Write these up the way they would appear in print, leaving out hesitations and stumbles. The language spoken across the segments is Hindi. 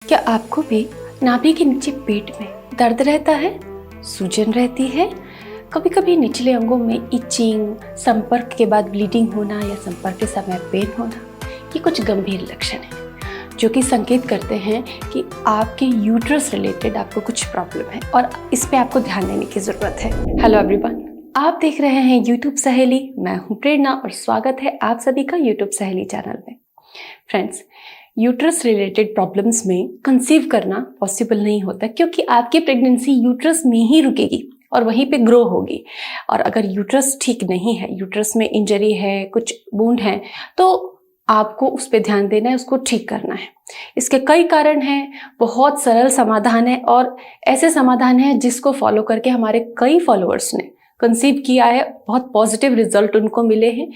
क्या आपको भी नाभि के नीचे पेट में दर्द रहता है, सूजन रहती है, कभी कभी निचले अंगों में इचिंग, संपर्क के बाद ब्लीडिंग होना या संपर्क के समय पेन होना, ये कुछ गंभीर लक्षण हैं जो कि संकेत करते हैं कि आपके यूट्रस रिलेटेड आपको कुछ प्रॉब्लम है और इस पे आपको ध्यान देने की ज़रूरत है। हेलो एवरीवन, आप देख रहे हैं यूट्यूब सहेली। मैं हूं प्रेरणा और स्वागत है आप सभी का यूट्यूब सहेली चैनल में। फ्रेंड्स, यूट्रस रिलेटेड प्रॉब्लम्स में कंसीव करना पॉसिबल नहीं होता क्योंकि आपकी प्रेगनेंसी यूट्रस में ही रुकेगी और वहीं पे ग्रो होगी। और अगर यूट्रस ठीक नहीं है, यूट्रस में इंजरी है, कुछ वुंड है, तो आपको उस पर ध्यान देना है, उसको ठीक करना है। इसके कई कारण हैं, बहुत सरल समाधान है और ऐसे समाधान हैं जिसको फॉलो करके हमारे कई फॉलोअर्स ने कंसीव किया है, बहुत पॉजिटिव रिजल्ट उनको मिले हैं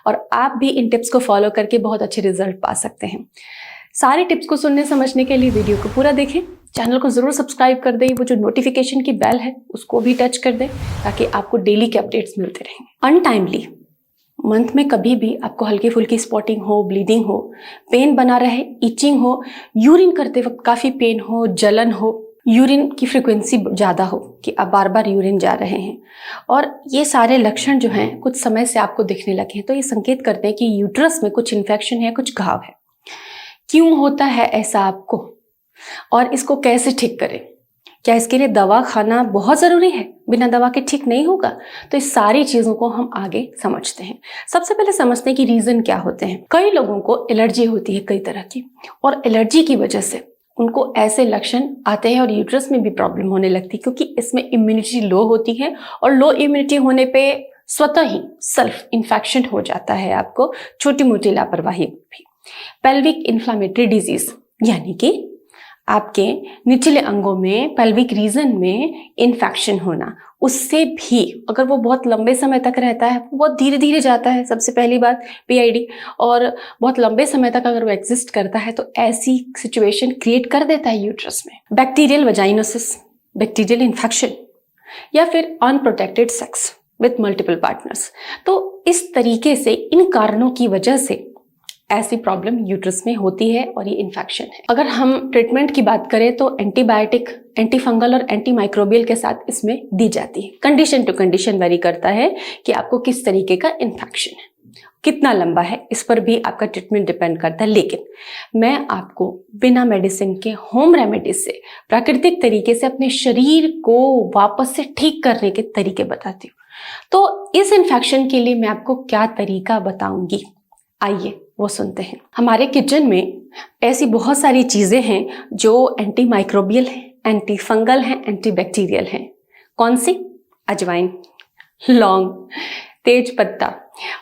और आप भी इन टिप्स को फॉलो करके बहुत अच्छे रिजल्ट पा सकते हैं। सारे टिप्स को सुनने समझने के लिए वीडियो को पूरा देखें, चैनल को जरूर सब्सक्राइब कर दें, वो जो नोटिफिकेशन की बेल है उसको भी टच कर दें ताकि आपको डेली के अपडेट्स मिलते रहें। अनटाइमली मंथ में कभी भी आपको हल्की फुल्की स्पॉटिंग हो, ब्लीडिंग हो, पेन बना रहे, इचिंग हो, यूरिन करते वक्त काफ़ी पेन हो, जलन हो, यूरिन की फ्रिक्वेंसी ज़्यादा हो कि आप बार बार यूरिन जा रहे हैं और ये सारे लक्षण जो हैं कुछ समय से आपको दिखने लगे हैं, तो ये संकेत करते हैं कि यूट्रस में कुछ इन्फेक्शन है, कुछ घाव है। क्यों होता है ऐसा आपको और इसको कैसे ठीक करें? क्या इसके लिए दवा खाना बहुत ज़रूरी है? बिना दवा के ठीक नहीं होगा? तो इस सारी चीज़ों को हम आगे समझते हैं। सबसे पहले समझते हैं कि रीज़न क्या होते हैं। कई लोगों को एलर्जी होती है कई तरह की और एलर्जी की वजह से उनको ऐसे लक्षण आते हैं और यूट्रस में भी प्रॉब्लम होने लगती है क्योंकि इसमें इम्यूनिटी लो होती है और लो इम्यूनिटी होने पे स्वतः ही सेल्फ इन्फेक्शन हो जाता है आपको, छोटी मोटी लापरवाही भी। पेल्विक इन्फ्लामेटरी डिजीज यानी कि आपके निचले अंगों में, पेल्विक रीजन में इन्फेक्शन होना, उससे भी अगर वो बहुत लंबे समय तक रहता है, वो बहुत धीरे धीरे जाता है, सबसे पहली बात पीआईडी, और बहुत लंबे समय तक अगर वो एग्जिस्ट करता है तो ऐसी सिचुएशन क्रिएट कर देता है यूट्रस में। बैक्टीरियल वजाइनोसिस, बैक्टीरियल इन्फेक्शन या फिर unprotected sex with multiple partners. तो इस तरीके से इन कारणों की वजह से ऐसी प्रॉब्लम यूट्रस में होती है और ये इन्फेक्शन है। अगर हम ट्रीटमेंट की बात करें तो एंटीबायोटिक, एंटी फंगल और एंटी माइक्रोबियल के साथ इसमें दी जाती है। कंडीशन टू कंडीशन वेरी करता है कि आपको किस तरीके का इन्फेक्शन है, कितना लंबा है, इस पर भी आपका ट्रीटमेंट डिपेंड करता है। लेकिन मैं आपको बिना मेडिसिन के, होम रेमेडीज से, प्राकृतिक तरीके से अपने शरीर को वापस से ठीक करने के तरीके बताती हूँ। तो इस इन्फेक्शन के लिए मैं आपको क्या तरीका बताऊंगी, आइए वो सुनते हैं। हमारे किचन में ऐसी बहुत सारी चीजें हैं जो एंटी माइक्रोबियल हैं, एंटी फंगल हैं, एंटी बैक्टीरियल हैं। कौन सी? अजवाइन, लौंग, तेज पत्ता,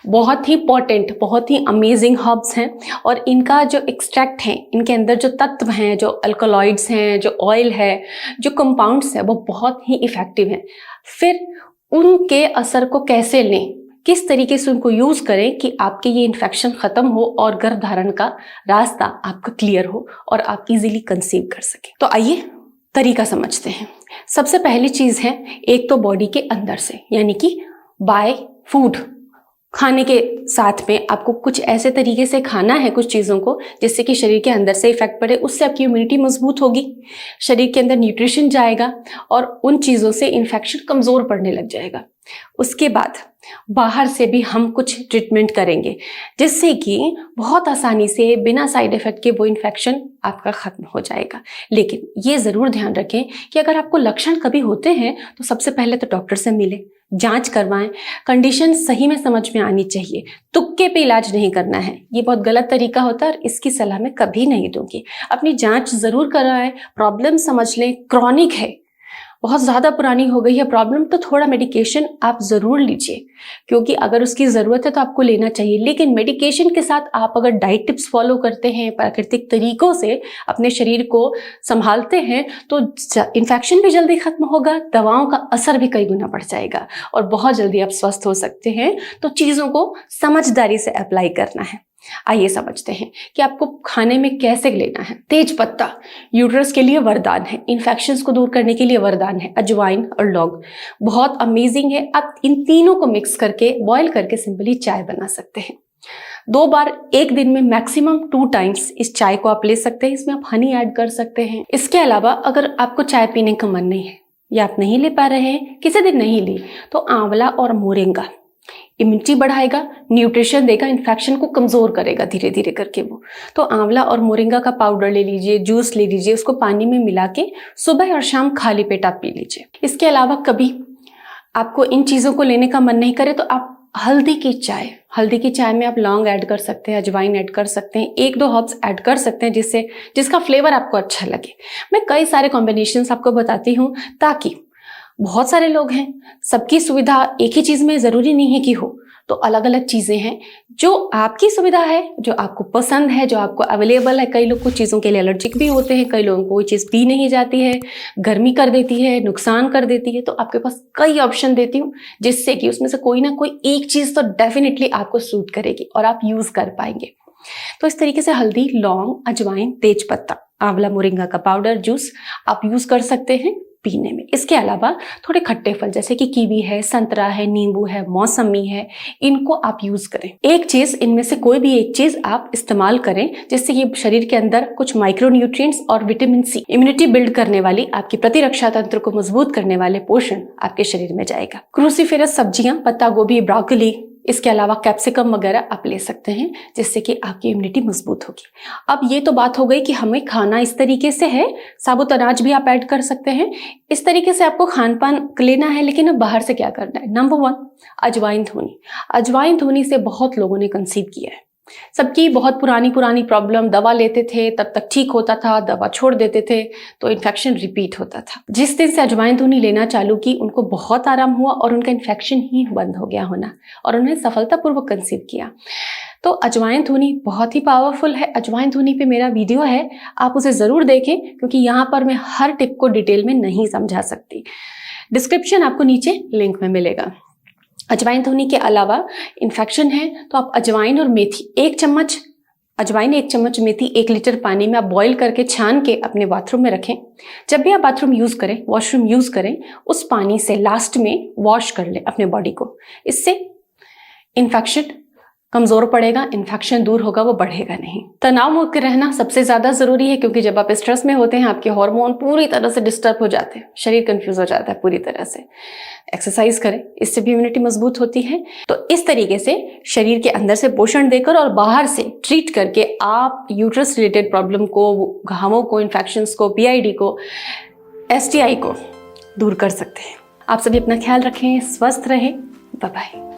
बहुत ही पोटेंट, बहुत ही अमेजिंग हर्ब्स हैं और इनका जो एक्सट्रैक्ट है, इनके अंदर जो तत्व हैं, जो अल्कलॉइड्स हैं, जो ऑयल है, जो कंपाउंड्स हैं, वो बहुत ही इफेक्टिव हैं। फिर उनके असर को कैसे लें, किस तरीके से उनको यूज करें कि आपके ये इन्फेक्शन खत्म हो और गर्भधारण का रास्ता आपका क्लियर हो और आप इजीली कंसीव कर सकें। तो आइए तरीका समझते हैं। सबसे पहली चीज है, एक तो बॉडी के अंदर से, यानी कि बाय फूड, खाने के साथ में आपको कुछ ऐसे तरीके से खाना है कुछ चीज़ों को जिससे कि शरीर के अंदर से इफेक्ट पड़े, उससे आपकी इम्यूनिटी मजबूत होगी, शरीर के अंदर न्यूट्रिशन जाएगा और उन चीज़ों से इन्फेक्शन कमज़ोर पड़ने लग जाएगा। उसके बाद बाहर से भी हम कुछ ट्रीटमेंट करेंगे जिससे कि बहुत आसानी से बिना साइड इफेक्ट के वो इन्फेक्शन आपका खत्म हो जाएगा। लेकिन ये ज़रूर ध्यान रखें कि अगर आपको लक्षण कभी होते हैं तो सबसे पहले तो डॉक्टर से मिलें, जांच करवाएं, कंडीशन सही में समझ में आनी चाहिए। तुक्के पे इलाज नहीं करना है, ये बहुत गलत तरीका होता है और इसकी सलाह मैं कभी नहीं दूंगी। अपनी जांच जरूर कराएं, प्रॉब्लम समझ लें। क्रॉनिक है, बहुत ज़्यादा पुरानी हो गई है प्रॉब्लम, तो थोड़ा मेडिकेशन आप ज़रूर लीजिए क्योंकि अगर उसकी ज़रूरत है तो आपको लेना चाहिए। लेकिन मेडिकेशन के साथ आप अगर डाइट टिप्स फॉलो करते हैं, प्राकृतिक तरीकों से अपने शरीर को संभालते हैं तो इन्फेक्शन भी जल्दी खत्म होगा, दवाओं का असर भी कई गुना बढ़ जाएगा और बहुत जल्दी आप स्वस्थ हो सकते हैं। तो चीज़ों को समझदारी से अप्लाई करना है। आइए समझते हैं कि आपको खाने में कैसे लेना है। तेज पत्ता यूट्रस के लिए वरदान है, इन्फेक्शंस को दूर करने के लिए वरदान है। अजवाइन और लौंग बहुत अमेजिंग है। आप इन तीनों को मिक्स करके, बॉईल करके सिंपली चाय बना सकते हैं। 2 बार एक दिन में मैक्सिमम 2 टाइम्स इस चाय को आप ले सकते हैं। इसमें आप हनी ऐड कर सकते हैं। इसके अलावा अगर आपको चाय पीने का मन नहीं है या आप नहीं ले पा रहे हैं, किसी दिन नहीं ली, तो आंवला और मोरिंगा इम्यूनिटी बढ़ाएगा, न्यूट्रिशन देगा, इन्फेक्शन को कमजोर करेगा धीरे धीरे करके वो। तो आंवला और मोरिंगा का पाउडर ले लीजिए, जूस ले लीजिए, उसको पानी में मिला के सुबह और शाम खाली पेट आप पी लीजिए। इसके अलावा कभी आपको इन चीजों को लेने का मन नहीं करे तो आप हल्दी की चाय में आप लौंग ऐड कर सकते हैं, अजवाइन ऐड कर सकते हैं, 1-2 हर्ब्स ऐड कर सकते हैं जिसका फ्लेवर आपको अच्छा लगे। मैं कई सारे कॉम्बिनेशंस आपको बताती हूँ ताकि बहुत सारे लोग हैं, सबकी सुविधा एक ही चीज में जरूरी नहीं है कि हो, तो अलग अलग चीजें हैं जो आपकी सुविधा है, जो आपको पसंद है, जो आपको अवेलेबल है। कई लोग कुछ चीजों के लिए एलर्जिक भी होते हैं, कई लोगों को कोई चीज पी नहीं जाती है, गर्मी कर देती है, नुकसान कर देती है। तो आपके पास कई ऑप्शन देती हूँ जिससे कि उसमें से कोई ना कोई एक चीज तो डेफिनेटली आपको सूट करेगी और आप यूज कर पाएंगे। तो इस तरीके से हल्दी, लौंग, अजवाइन, तेज पत्ता, आंवला, मोरिंगा का पाउडर, जूस आप यूज कर सकते हैं पीने में। इसके अलावा थोड़े खट्टे फल जैसे कि कीवी है, संतरा है, नींबू है, मौसमी है, इनको आप यूज करें। एक चीज इनमें से कोई भी एक चीज आप इस्तेमाल करें जिससे ये शरीर के अंदर कुछ माइक्रो न्यूट्रिएंट्स और विटामिन सी, इम्यूनिटी बिल्ड करने वाली, आपकी प्रतिरक्षा तंत्र को मजबूत करने वाले पोषण आपके शरीर में जाएगा। क्रूसीफेरस सब्जियां, पत्ता गोभी, ब्रोकली, इसके अलावा कैप्सिकम वगैरह आप ले सकते हैं जिससे कि आपकी इम्यूनिटी मजबूत होगी। अब ये तो बात हो गई कि हमें खाना इस तरीके से है, साबुत अनाज भी आप ऐड कर सकते हैं। इस तरीके से आपको खान पान लेना है, लेकिन अब बाहर से क्या करना है? नंबर 1, अजवाइन धुनी। अजवाइन धुनी से बहुत लोगों ने कंसीव किया है। सबकी बहुत पुरानी प्रॉब्लम, दवा लेते थे तब तक ठीक होता था, दवा छोड़ देते थे तो इन्फेक्शन रिपीट होता था। जिस दिन से अजवाइन धुनी लेना चालू की उनको बहुत आराम हुआ और उनका इन्फेक्शन ही बंद हो गया होना और उन्हें सफलतापूर्वक कंसीव किया। तो अजवाइन धुनी बहुत ही पावरफुल है। अजवाइन धुनी पे मेरा वीडियो है, आप उसे जरूर देखें क्योंकि यहाँ पर मैं हर टिप को डिटेल में नहीं समझा सकती। डिस्क्रिप्शन आपको नीचे लिंक में मिलेगा। अजवाइन धुनी के अलावा इन्फेक्शन है तो आप अजवाइन और मेथी, 1 चम्मच अजवाइन, 1 चम्मच मेथी 1 लीटर पानी में आप बॉईल करके छान के अपने बाथरूम में रखें। जब भी आप बाथरूम यूज करें, वॉशरूम यूज करें, उस पानी से लास्ट में वॉश कर लें अपने बॉडी को। इससे इन्फेक्शन कमजोर पड़ेगा, इन्फेक्शन दूर होगा, वो बढ़ेगा नहीं। तनाव मुक्त रहना सबसे ज्यादा जरूरी है क्योंकि जब आप स्ट्रेस में होते हैं आपके हार्मोन पूरी तरह से डिस्टर्ब हो जाते हैं, शरीर कंफ्यूज हो जाता है पूरी तरह से। एक्सरसाइज करें, इससे भी इम्यूनिटी मजबूत होती है। तो इस तरीके से शरीर के अंदर से पोषण देकर और बाहर से ट्रीट करके आप यूट्रस रिलेटेड प्रॉब्लम को, घावों को, इन्फेक्शंस को, PID को, STI को दूर कर सकते हैं। आप सभी अपना ख्याल रखें, स्वस्थ रहें। Bye bye.